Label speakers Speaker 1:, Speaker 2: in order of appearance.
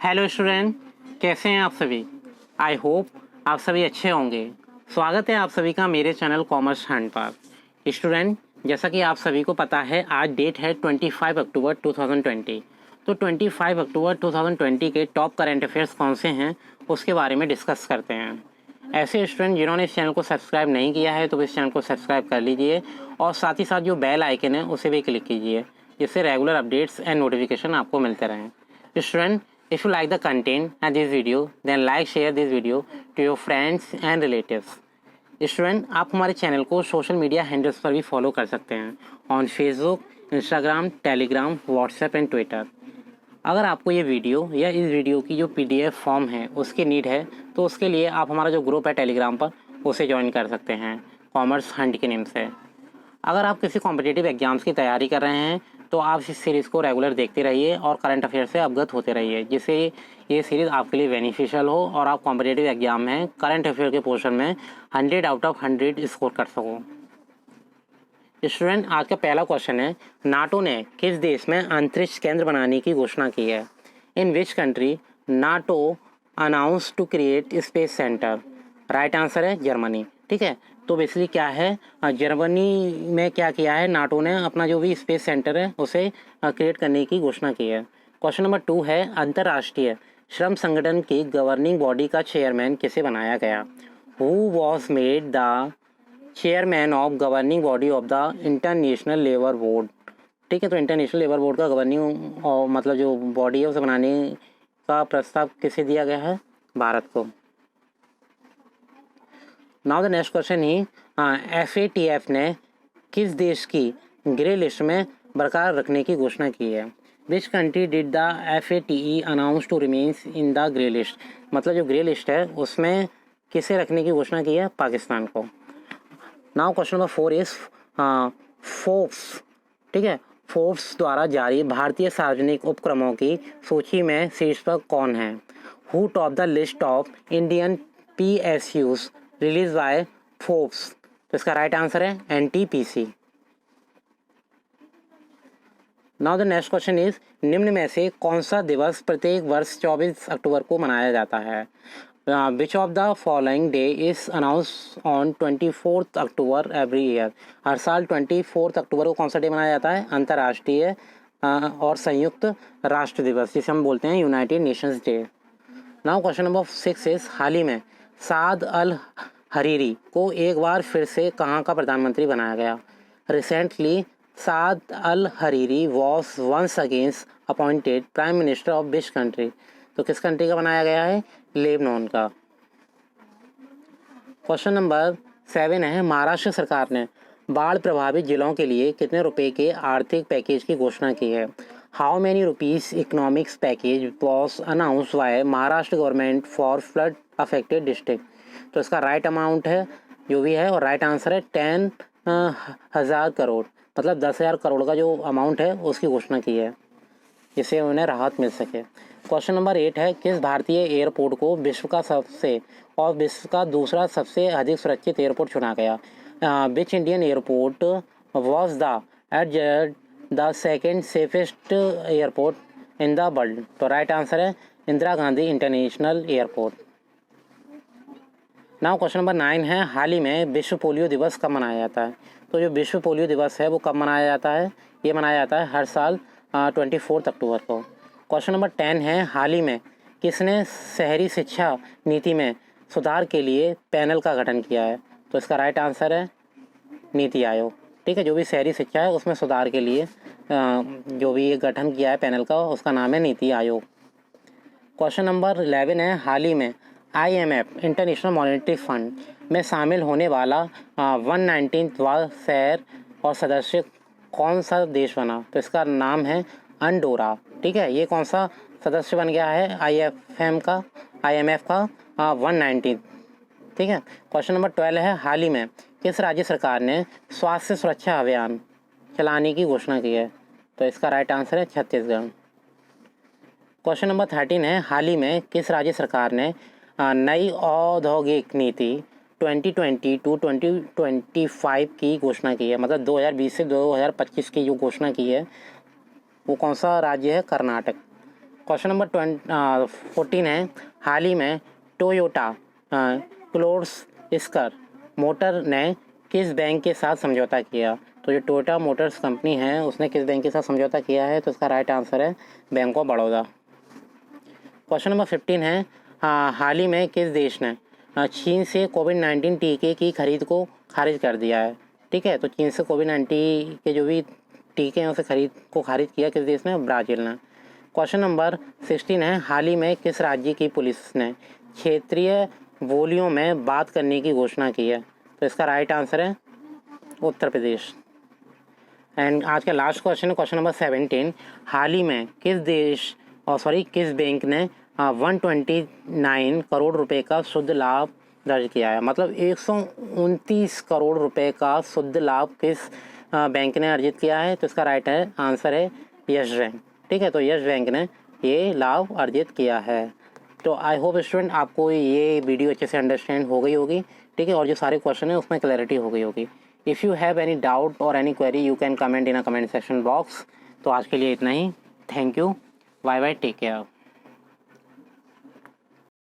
Speaker 1: Hello student, कैसे हैं आप सभी। आई होप आप सभी अच्छे होंगे। स्वागत है आप सभी का मेरे चैनल कॉमर्स हंट पर। स्टूडेंट, जैसा कि आप सभी को पता है आज डेट है 25 अक्टूबर 2020। तो 25 अक्टूबर 2020 के टॉप करंट अफेयर्स कौन से हैं उसके बारे में डिस्कस करते हैं। ऐसे स्टूडेंट जिन्होंने इस चैनल को सब्सक्राइब नहीं किया है तो इस चैनल को सब्सक्राइब कर लीजिए और साथ ही साथ जो बेल आइकन है उसे भी क्लिक कीजिए, जिससे रेगुलर अपडेट्स एंड नोटिफिकेशन आपको मिलते रहें। Student, if you like the content and this video, then like share this video to your friends and relatives. Student, आप हमारे चैनल को सोशल मीडिया हैंडल्स पर भी फॉलो कर सकते हैं on Facebook, Instagram, Telegram, WhatsApp and Twitter. अगर आपको ये वीडियो या इस वीडियो की जो PDF फॉर्म है उसकी नीड है तो उसके लिए आप हमारा जो ग्रुप है टेलीग्राम पर उसे ज्वाइन कर सकते हैं कॉमर्स हंट के नेम से। अगर आप किसी कॉम्पिटिटिव एग्जाम्स की तैयारी कर रहे हैं तो आप इस सीरीज़ को रेगुलर देखते रहिए और करंट अफेयर से अवगत होते रहिए, जिससे ये सीरीज़ आपके लिए बेनिफिशियल हो और आप कॉम्पिटिटिव एग्जाम में करंट अफेयर के पोर्शन में 100 आउट ऑफ 100 स्कोर कर सको। स्टूडेंट, आज का पहला क्वेश्चन है, नाटो ने किस देश में अंतरिक्ष केंद्र बनाने की घोषणा की है। In which country NATO announce to create space centre. Right answer है जर्मनी। ठीक है, तो बेसिकली क्या है, जर्मनी में क्या किया है, नाटो ने अपना जो भी स्पेस सेंटर है उसे क्रिएट करने की घोषणा की है। क्वेश्चन नंबर 2 है, अंतर्राष्ट्रीय श्रम संगठन की गवर्निंग बॉडी का चेयरमैन किसे बनाया गया। Who was made the chairman of governing body of the international labour board. ठीक है, तो इंटरनेशनल लेबर बोर्ड का गवर्निंग मतलब जो बॉडी है उसे बनाने का प्रस्ताव किसे दिया गया है, भारत को। Now the next question he, FATF ने किस देश की ग्रे लिस्ट में बरकरार रखने की घोषणा की है। Which country did the FATE announce to remains in the grey list. मतलब जो ग्रे लिस्ट है उसमें किसे रखने की घोषणा की है, पाकिस्तान को। Now question number 4 is Forbes. ठीक है, फोर्ब्स द्वारा जारी भारतीय सार्वजनिक उपक्रमों की सूची में शीर्ष पर कौन है। Who top the list of Indian PSUs release by Forbes. तो इसका राइट आंसर है NTPC। Now the next question is, निम्न में से कौन सा दिवस प्रत्येक वर्ष 24 अक्टूबर को मनाया जाता है। Which of the following day is announce on 24 October every year. हर साल 24 अक्टूबर को कौन सा डे मनाया जाता है, अंतर्राष्ट्रीय और संयुक्त राष्ट्र दिवस, जिसे हम बोलते हैं United Nations day. Now question number 6 is, हाल ही में साद अल हरीरी को एक बार फिर से कहाँ का प्रधानमंत्री बनाया गया। Recently Saad al Hariri was once against appointed prime minister of which country. तो किस कंट्री का बनाया गया है, लेबनान का। क्वेश्चन नंबर 7 है, महाराष्ट्र सरकार ने बाढ़ प्रभावित जिलों के लिए कितने रुपए के आर्थिक पैकेज की घोषणा की है। How many rupees economics package was announced by Maharashtra government for flood affected district. तो इसका राइट अमाउंट है जो भी है और राइट आंसर है 10,000 करोड़। मतलब 10,000 करोड़ का जो अमाउंट है उसकी घोषणा की है, जिससे उन्हें राहत मिल सके। क्वेश्चन नंबर 8 है, किस भारतीय एयरपोर्ट को विश्व का दूसरा सबसे अधिक सुरक्षित एयरपोर्ट चुना गया। Which Indian airport was the second safest airport in the world. तो राइट आंसर है Indira Gandhi international airport. Now question number 9 है, हाल ही में विश्व पोलियो दिवस कब मनाया जाता है। तो जो विश्व पोलियो दिवस है वो कब मनाया जाता है, ये मनाया जाता है हर साल 24 अक्टूबर को। क्वेश्चन नंबर 10 है, हाल ही में किसने शहरी शिक्षा नीति में सुधार के लिए पैनल का गठन किया है। तो इसका राइट आंसर है नीति आयोग। ठीक है, जो भी शहरी शिक्षा है उसमें सुधार के लिए जो भी ये गठन किया है पैनल का, उसका नाम है नीति आयोग। क्वेश्चन नंबर 11 है, हाल ही में IMF इंटरनेशनल मॉनेटरी फंड में शामिल होने वाला 119वां शहर और सदस्य कौन सा देश बना। तो इसका नाम है अंडोरा। ठीक है, ये कौन सा सदस्य बन गया है IMF का 119। ठीक है, क्वेश्चन नंबर 12 है, हाल ही में किस राज्य सरकार ने स्वास्थ्य सुरक्षा अभियान चलाने की घोषणा की है। तो इसका राइट आंसर है छत्तीसगढ़। क्वेश्चन नंबर 13 है, हाल ही में किस राज्य सरकार ने नई औद्योगिक नीति 2020 टू 2025 की घोषणा की है, मतलब 2020 से 2025 की जो घोषणा की है वो कौन सा राज्य है? कर्नाटक। क्वेश्चन नंबर 14 है, हाल ही में टोयोटा क्लोर्स्कर मोटर ने किस बैंक के साथ समझौता किया? तो जो टोयोटा मोटर्स कंपनी है उसने किस बैंक के साथ समझौता किया है? तो इसका राइट आंसर है bank of Baroda. Question number 15 है, हाल ही में किस देश ने चीन से कोविड-19 टीके की खरीद को खारिज कर दिया है? ठीक है, तो चीन से कोविड-19 के जो भी टीके हैं उसे खारिज किया किस देश ने? ब्राज़ील ने। क्वेश्चन नंबर 16 है, हाल ही में किस राज्य की पुलिस ने क्षेत्रीय बोलियों में बात करने की घोषणा की है? तो इसका राइट आंसर है उत्तर प्रदेश। एंड आज का लास्ट क्वेश्चन है क्वेश्चन नंबर 17, हाल ही में किस बैंक ने 129 करोड़ रुपए का शुद्ध लाभ दर्ज किया है? मतलब 129 करोड़ रुपए का शुद्ध लाभ किस बैंक ने अर्जित किया है? तो इसका राइट है आंसर है यस बैंक। ठीक है, तो यस बैंक ने ये लाभ अर्जित किया है। तो आई होप स्टूडेंट आपको ये वीडियो अच्छे से अंडरस्टैंड हो गई होगी। ठीक है, और जो सारे क्वेश्चन है उसमें क्लैरिटी हो गई होगी। If you have any doubt और any query you can comment in a comment section box. तो आज के लिए इतना ही। Thank you, bye bye, take care.